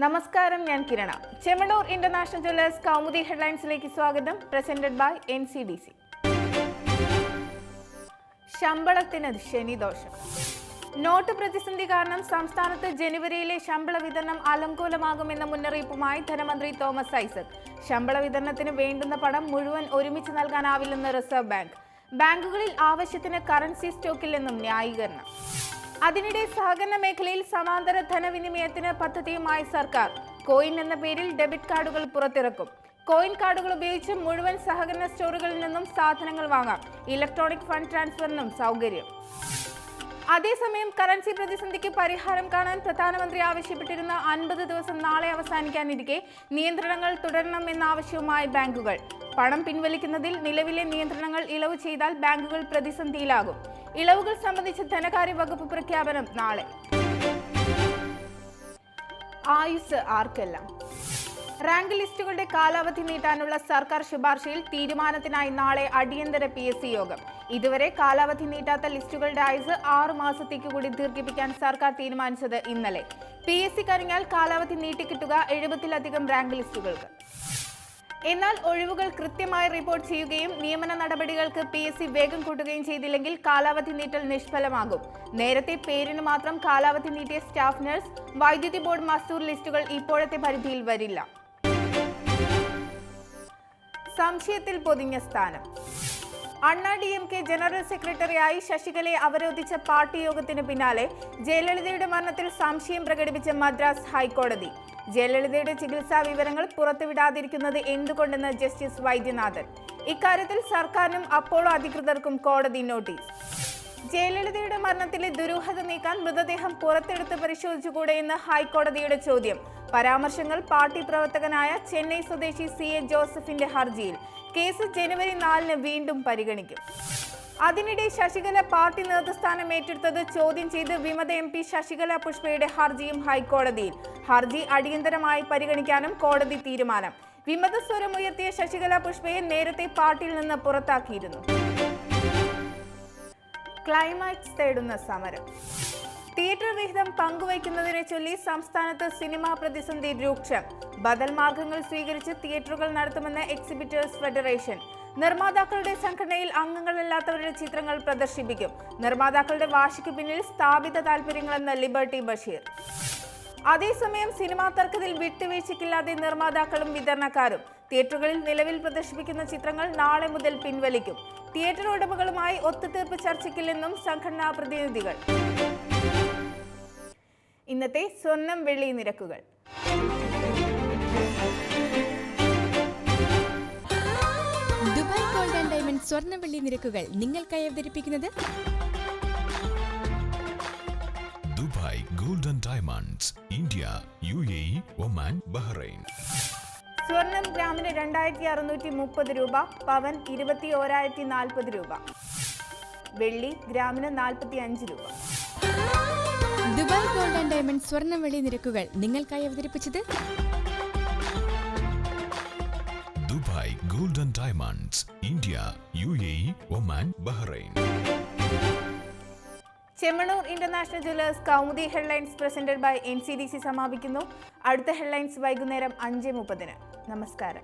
നമസ്കാരം, ഞാൻ കിരണ. ചെമ്മണൂർ ഇന്റർനാഷണൽ ജ്വല്ലേഴ്സ് കൗമുദി ഹെഡ്ലൈൻസിലേക്ക് സ്വാഗതം. Presented by NCDC. ശമ്പളത്തിന് ശനിദോഷം. നോട്ട് പ്രതിസന്ധി കാരണം സംസ്ഥാനത്ത് ജനുവരിയിലെ ശമ്പള വിതരണം അലങ്കോലമാകുമെന്ന മുന്നറിയിപ്പുമായി ധനമന്ത്രി തോമസ് ഐസക്. ശമ്പള വിതരണത്തിന് വേണ്ടുന്ന പണം മുഴുവൻ ഒരുമിച്ച് നൽകാനാവില്ലെന്ന് റിസർവ് ബാങ്ക്. ബാങ്കുകളിൽ ആവശ്യത്തിന് കറൻസി സ്റ്റോക്കില്ലെന്നും ന്യായീകരണം. അതിനിടെ സഹകരണ മേഖലയിൽ സമാന്തര ധനവിനിമയത്തിന് പദ്ധതിയുമായി സർക്കാർ. കോയിൻ എന്ന പേരിൽ ഡെബിറ്റ് കാർഡുകൾ പുറത്തിറക്കും. കോയിൻ കാർഡുകൾ ഉപയോഗിച്ച് മുഴുവൻ സഹകരണ സ്റ്റോറുകളിൽ നിന്നും സാധനങ്ങൾ വാങ്ങാം. ഇലക്ട്രോണിക് ഫണ്ട് ട്രാൻസ്ഫറിനും സൗകര്യം. അതേസമയം കറൻസി പ്രതിസന്ധിക്ക് പരിഹാരം കാണാൻ പ്രധാനമന്ത്രി ആവശ്യപ്പെട്ടിരുന്ന 50 ദിവസം നാളെ അവസാനിക്കാനിരിക്കെ നിയന്ത്രണങ്ങൾ തുടരണമെന്ന ആവശ്യവുമായി ബാങ്കുകൾ. പണം പിൻവലിക്കുന്നതിൽ നിലവിലെ നിയന്ത്രണങ്ങൾ ഇളവ് ചെയ്താൽ ബാങ്കുകൾ പ്രതിസന്ധിയിലാകും. ഇളവുകൾ സംബന്ധിച്ച് ധനകാര്യ വകുപ്പ് പ്രഖ്യാപനം നാളെ. ആയുസ് ആർക്കെല്ലാം. റാങ്ക് ലിസ്റ്റുകളുടെ കാലാവധി നീട്ടാനുള്ള സർക്കാർ ശുപാർശയിൽ തീരുമാനത്തിനായി നാളെ അടിയന്തര PSC യോഗം. ഇതുവരെ കാലാവധി നീട്ടാത്ത ലിസ്റ്റുകളുടെ ആയുസ് 6 മാസത്തേക്ക് കൂടി ദീർഘിപ്പിക്കാൻ സർക്കാർ തീരുമാനിച്ചത് ഇന്നലെ. PSC കഴിഞ്ഞാൽ കാലാവധി നീട്ടിക്കിട്ടുക 70-ലധികം റാങ്ക് ലിസ്റ്റുകൾക്ക്. എന്നാൽ ഒഴിവുകൾ കൃത്യമായി റിപ്പോർട്ട് ചെയ്യുകയും നിയമന നടപടികൾക്ക് PSC വേഗം കൂട്ടുകയും ചെയ്തില്ലെങ്കിൽ കാലാവധി നീട്ടൽ നിഷ്ഫലമാകും. നേരത്തെ പേരിന് മാത്രം കാലാവധി നീട്ടിയ സ്റ്റാഫ് നഴ്സ്, വൈദ്യുതി ബോർഡ് മസ്ദൂർ ലിസ്റ്റുകൾ ഇപ്പോഴത്തെ പരിധിയിൽ വരില്ല. സംശയത്തിൽ പൊതിഞ്ഞ സ്ഥാനം. അണ്ണാ DMK ജനറൽ സെക്രട്ടറിയായി ശശികലയെ അവരോധിച്ച പാർട്ടി യോഗത്തിന് പിന്നാലെ ജയലളിതയുടെ മരണത്തിൽ സംശയം പ്രകടിപ്പിച്ച മദ്രാസ് ഹൈക്കോടതി. ജയലളിതയുടെ ചികിത്സാ വിവരങ്ങൾ പുറത്തുവിടാതിരിക്കുന്നത് എന്തുകൊണ്ടെന്ന് ജസ്റ്റിസ് വൈദ്യനാഥൻ. ഇക്കാര്യത്തിൽ സർക്കാരിനും അപ്പോളോ അധികൃതർക്കും കോടതി നോട്ടീസ്. ജയലളിതയുടെ മരണത്തിലെ ദുരൂഹത നീക്കാൻ മൃതദേഹം പുറത്തെടുത്ത് പരിശോധിച്ചുകൂടെയെന്ന് ഹൈക്കോടതിയുടെ ചോദ്യം. പരാമർശങ്ങൾ പാർട്ടി പ്രവർത്തകനായ ചെന്നൈ സ്വദേശി CA ജോസഫിന്റെ ഹർജിയിൽ. കേസ് ജനുവരി 4 വീണ്ടും പരിഗണിക്കും. അതിനിടെ ശശികല പാർട്ടി നേതൃസ്ഥാനം ഏറ്റെടുത്തത് ചോദ്യം ചെയ്ത് വിമത MP ശശികല പുഷ്പയുടെ ഹർജിയും ഹൈക്കോടതിയിൽ. ഹർജി അടിയന്തരമായി പരിഗണിക്കാനും കോടതി തീരുമാനം. വിമത സ്വരമുയർത്തിയ ശശികല പുഷ്പയെ നേരത്തെ പാർട്ടിയിൽ നിന്ന് പുറത്താക്കിയിരുന്നു. ക്ലൈമാക്സ് തേടുന്ന സമരം. തിയേറ്റർ വിഹിതം പങ്കുവയ്ക്കുന്നതിനെ ചൊല്ലി സംസ്ഥാനത്ത് സിനിമാ പ്രതിസന്ധി രൂക്ഷം. ബദൽ മാർഗങ്ങൾ സ്വീകരിച്ച് തിയേറ്ററുകൾ നടത്തുമെന്ന് എക്സിബിറ്റേഴ്സ് ഫെഡറേഷൻ. നിർമ്മാതാക്കളുടെ സംഘടനയിൽ അംഗങ്ങളല്ലാത്തവരുടെ ചിത്രങ്ങൾ പ്രദർശിപ്പിക്കും. നിർമ്മാതാക്കളുടെ വാശിക്ക് പിന്നിൽ സ്ഥാപിത താൽപര്യങ്ങളെന്ന് ലിബർട്ടി ബഷീർ. അതേസമയം സിനിമാ തർക്കത്തിൽ വിട്ടുവീഴ്ചയ്ക്കില്ലാതെ നിർമ്മാതാക്കളും വിതരണക്കാരും. തിയേറ്ററുകളിൽ നിലവിൽ പ്രദർശിപ്പിക്കുന്ന ചിത്രങ്ങൾ നാളെ മുതൽ പിൻവലിക്കും. തിയേറ്റർ ഉടമകളുമായി ഒത്തുതീർപ്പ് ചർച്ചയ്ക്കില്ലെന്നും സംഘടനാ പ്രതിനിധികൾ. ഇന്നത്തെ സ്വർണം വെള്ളി നിരക്കുകൾ. ദുബായ് ഗോൾഡ് ആൻഡ് ഡയമണ്ട് സ്വർണ്ണ വെള്ളി നിരക്കുകൾ നിങ്ങൾക്കായി അവതരിപ്പിക്കുന്നത് Dubai gold and diamonds, India, UAE, Oman, Bahrain. സ്വർണം ഗ്രാമിന് 2630 രൂപ, പവൻ 21,040 രൂപ, വെള്ളി ഗ്രാമിന് 45 രൂപ. ദുബായ് ഗോൾഡ് ആൻഡ് ഡയമണ്ട് സ്വർണ്ണ വെള്ളി നിരക്കുകൾ നിങ്ങൾക്കായി അവതരിപ്പിച്ചത് Dubai gold and diamonds, India, UAE, Oman, Bahrain. Chemmanur international jewellers Kaumudi headlines presented by NCDC സമാപിക്കുന്നു. അടുത്ത ഹെഡ്ലൈൻസ് വൈകുന്നേരം 5:30. നമസ്കാരം.